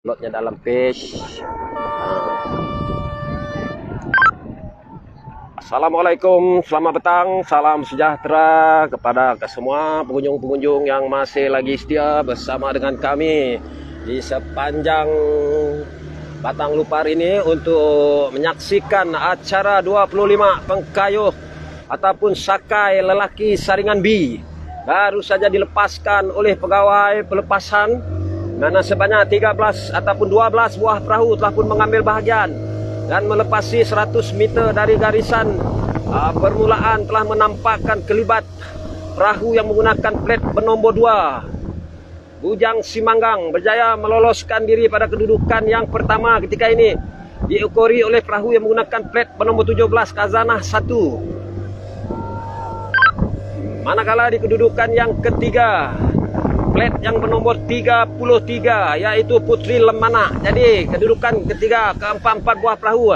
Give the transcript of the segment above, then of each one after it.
uploadnya dalam page. Assalamualaikum, selamat petang, salam sejahtera kepada semua pengunjung-pengunjung yang masih lagi setia bersama dengan kami di sepanjang Batang Lupar ini untuk menyaksikan acara 25 pengkayuh ataupun sakai lelaki saringan B. Baru saja dilepaskan oleh pegawai pelepasan, mana sebanyak 13 ataupun 12 buah perahu telah pun mengambil bahagian dan melepasi 100 meter dari garisan permulaan, telah menampakkan kelibat perahu yang menggunakan plat bernombor 2. Bujang Simanggang berjaya meloloskan diri pada kedudukan yang pertama ketika ini, diukuri oleh perahu yang menggunakan plat bernombor 17 Khazanah 1. Manakala di kedudukan yang ketiga, plat yang bernombor 33 yaitu Putri Lemana. Jadi kedudukan ketiga keempat-empat buah perahu,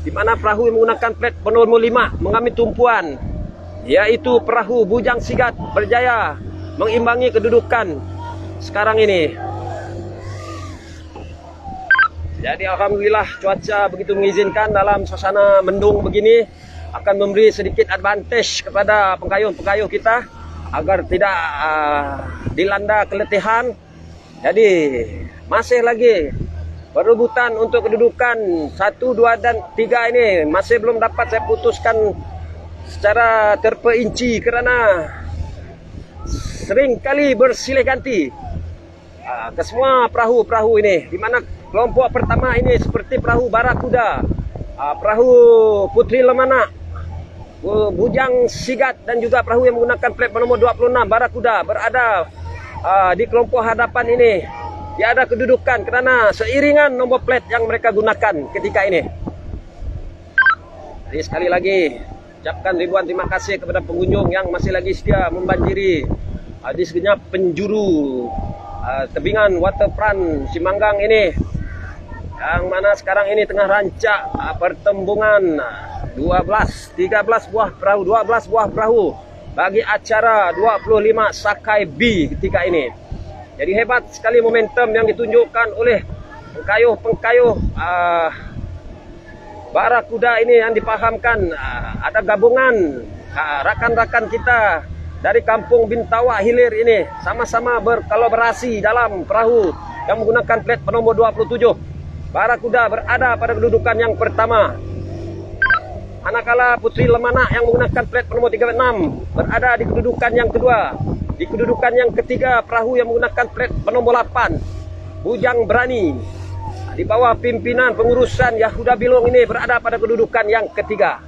di mana perahu yang menggunakan plat bernombor 5 mengambil tumpuan yaitu perahu Bujang Sigat berjaya mengimbangi kedudukan sekarang ini. Jadi alhamdulillah cuaca begitu mengizinkan dalam suasana mendung begini akan memberi sedikit advantage kepada pengkayuh-pengkayuh kita agar tidak dilanda keletihan. Jadi masih lagi perebutan untuk kedudukan 1, 2 dan 3 ini masih belum dapat saya putuskan secara terperinci karena sering kali bersilih ganti ke semua perahu-perahu ini, di mana kelompok pertama ini seperti perahu Barakuda, perahu Putri Lemana, Bujang Sigat dan juga perahu yang menggunakan plat bernomor 26 Barakuda berada di kelompok hadapan ini. Tiada kedudukan kerana seiringan nombor plat yang mereka gunakan ketika ini. Jadi sekali lagi ucapkan ribuan terima kasih kepada pengunjung yang masih lagi setia membanjiri di segenap penjuru tebingan waterfront Simanggang ini, yang mana sekarang ini tengah rancak pertembungan 13 buah perahu bagi acara 25 sakai B ketika ini. Jadi hebat sekali momentum yang ditunjukkan oleh pengkayuh Barakuda ini, yang dipahamkan ada gabungan rakan-rakan kita dari kampung Bintawak Hilir ini sama-sama berkolaborasi dalam perahu yang menggunakan plat bernomor 27. Barakuda berada pada kedudukan yang pertama, manakala Putri Lemana yang menggunakan plat bernomor 36 berada di kedudukan yang kedua. Di kedudukan yang ketiga, perahu yang menggunakan plat bernomor 8 Bujang Berani di bawah pimpinan pengurusan Yahuda Bilong ini berada pada kedudukan yang ketiga.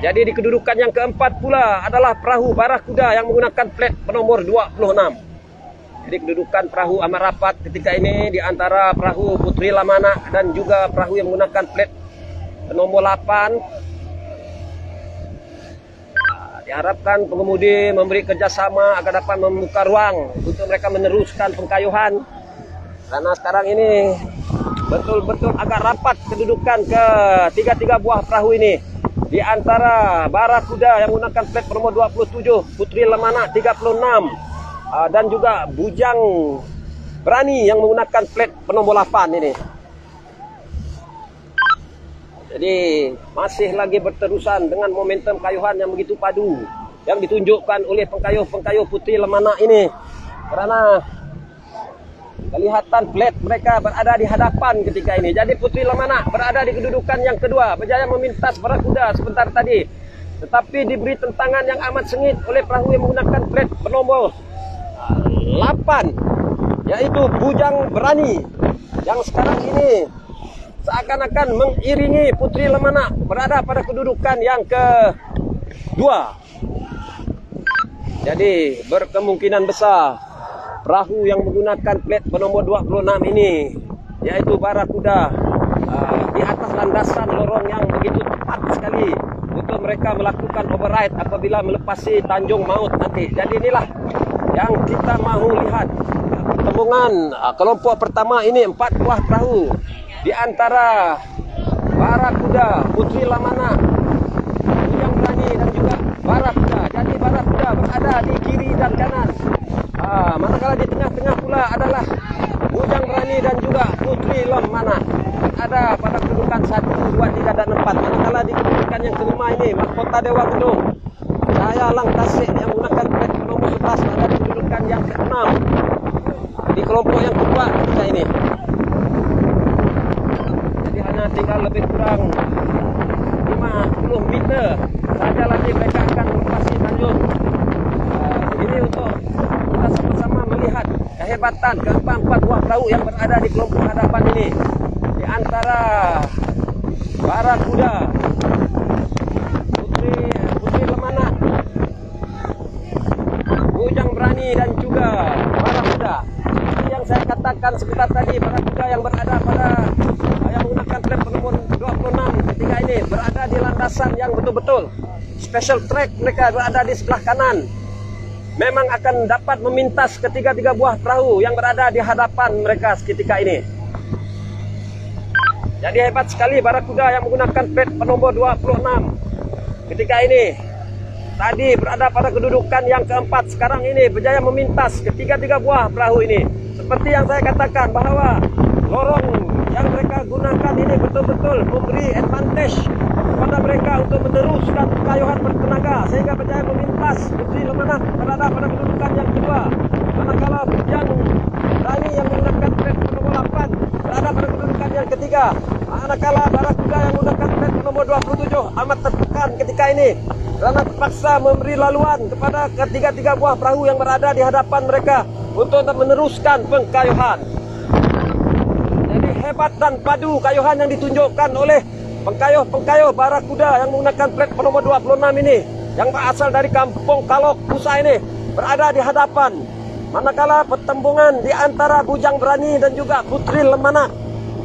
Jadi di kedudukan yang keempat pula adalah perahu Barakuda yang menggunakan plat bernomor 26. Jadi kedudukan perahu amat rapat ketika ini di antara perahu Putri Lemana dan juga perahu yang menggunakan plat nomor 8. Diharapkan pengemudi memberi kerjasama agar dapat membuka ruang untuk mereka meneruskan pengkayuhan, karena sekarang ini betul-betul agak rapat kedudukan ke tiga buah perahu ini, di antara Barakuda yang menggunakan plat nomor 27, Putri Lemana 36, dan juga Bujang Berani yang menggunakan plat nomor 8 ini. Jadi masih lagi berterusan dengan momentum kayuhan yang begitu padu yang ditunjukkan oleh pengkayuh-pengkayuh Putri Lemana ini, karena kelihatan plat mereka berada di hadapan ketika ini. Jadi Putri Lemana berada di kedudukan yang kedua, berjaya memintas Barakuda sebentar tadi, tetapi diberi tentangan yang amat sengit oleh perahu yang menggunakan plat bernomor 8 yaitu Bujang Berani, yang sekarang ini seakan-akan mengiringi Putri Lemana berada pada kedudukan yang kedua. Jadi berkemungkinan besar perahu yang menggunakan plat bernomor 26 ini yaitu Barakuda di atas landasan lorong yang begitu tepat sekali untuk mereka melakukan override apabila melepasi Tanjung Maut nanti. Jadi inilah yang kita mahu lihat, pertemuan kelompok pertama ini 4 buah perahu di antara Barakuda, Putri Lemana, Bujang Berani dan juga Barakuda. Jadi Barakuda berada di kiri dan kanan. Manakala di tengah-tengah pula adalah Bujang Berani dan juga Putri Lemana ada pada kedudukan 1, 2, 3 dan 4. Manakala di kedudukan yang kelima ini Mahkota Dewa Gunung Cahaya Lang Tasik yang menggunakan plat nomor 11 ada di kedudukan yang ke-6 di kelompok yang kedua ketika ini. Jadi hanya tinggal lebih kurang 50 meter saja lagi mereka akan melintasi tanjung. Ini untuk kita sama-sama melihat kehebatan keempat buah perahu yang berada di kelompok hadapan ini. Di antara Barakuda, Putri Lemana, Bujang Berani dan juga Barakuda. Seperti yang saya katakan sebentar tadi, Barakuda yang berada pada yang menggunakan plat nomor 26 ketika ini berada di landasan yang betul-betul special track. Mereka berada di sebelah kanan. Memang akan dapat memintas ketiga-tiga buah perahu yang berada di hadapan mereka ketika ini. Jadi hebat sekali Barakuda yang menggunakan plat nomor 26 ketika ini. Tadi berada pada kedudukan yang keempat, sekarang ini berjaya memintas ketiga-tiga buah perahu ini. Seperti yang saya katakan bahwa lorong yang mereka gunakan ini betul-betul memberi advantage kepada mereka untuk meneruskan kayuhan bertenaga sehingga berjaya memintas. Putri Lemana berada pada kedudukan yang kedua, manakala Bujang Berani yang menggunakan plat nomor 8 berada pada kedudukan yang ketiga. Manakala Barakuda yang menggunakan plat nomor 27 amat tertekan ketika ini karena terpaksa memberi laluan kepada ketiga-tiga buah perahu yang berada di hadapan mereka untuk meneruskan pengkayuhan. Jadi hebat dan padu kayuhan yang ditunjukkan oleh pengkayuh Barakuda yang menggunakan plat nomor 26 ini, yang berasal dari Kampung Kalok Pusa ini, berada di hadapan. Manakala pertembungan di antara Bujang Berani dan juga Putri Lemana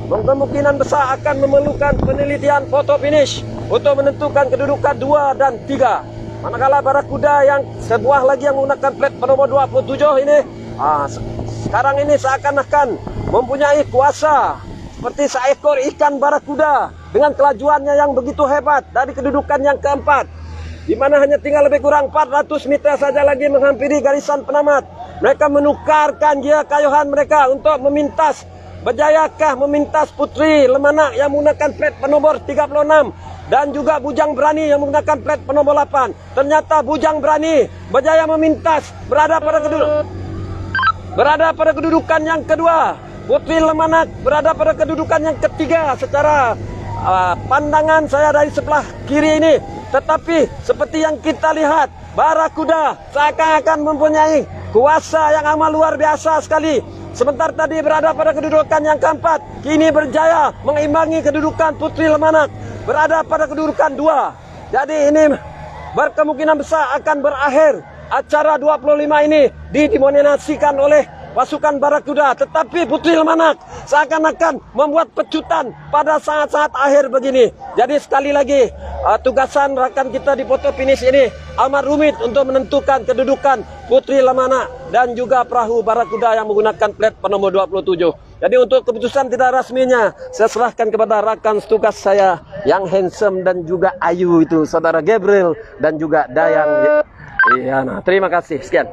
kemungkinan besar akan memerlukan penelitian foto finish untuk menentukan kedudukan 2 dan 3. Manakala Barakuda yang sebuah lagi yang menggunakan plat nomor 27 ini sekarang ini seakan-akan mempunyai kuasa seperti seekor ikan barakuda dengan kelajuannya yang begitu hebat dari kedudukan yang keempat, di mana hanya tinggal lebih kurang 400 meter saja lagi menghampiri garisan penamat. Mereka menukarkan gia kayuhan mereka untuk memintas. Berjayakah memintas Putri Lemana yang menggunakan plat nomor 36 dan juga Bujang Berani yang menggunakan plat nomor 8. Ternyata Bujang Berani berjaya memintas, berada pada kedudukan yang kedua. Putri Lemana berada pada kedudukan yang ketiga secara pandangan saya dari sebelah kiri ini. Tetapi seperti yang kita lihat, Barakuda seakan-akan mempunyai kuasa yang amat luar biasa sekali. Sebentar tadi berada pada kedudukan yang keempat, kini berjaya mengimbangi kedudukan Putri Lemana, berada pada kedudukan 2. Jadi ini berkemungkinan besar akan berakhir acara 25 ini didominasikan oleh pasukan Barakuda, tetapi Putri Lemana seakan-akan membuat pecutan pada saat-saat akhir begini. Jadi sekali lagi tugasan rakan kita di foto finish ini amat rumit untuk menentukan kedudukan Putri Lemana dan juga perahu Barakuda yang menggunakan plat nomor 27. Jadi untuk keputusan tidak rasminya saya serahkan kepada rakan tugas saya yang handsome dan juga ayu itu, saudara Gabriel dan juga Dayang. Iya, nah terima kasih, sekian.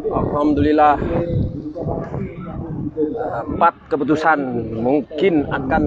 Alhamdulillah, 4 keputusan mungkin akan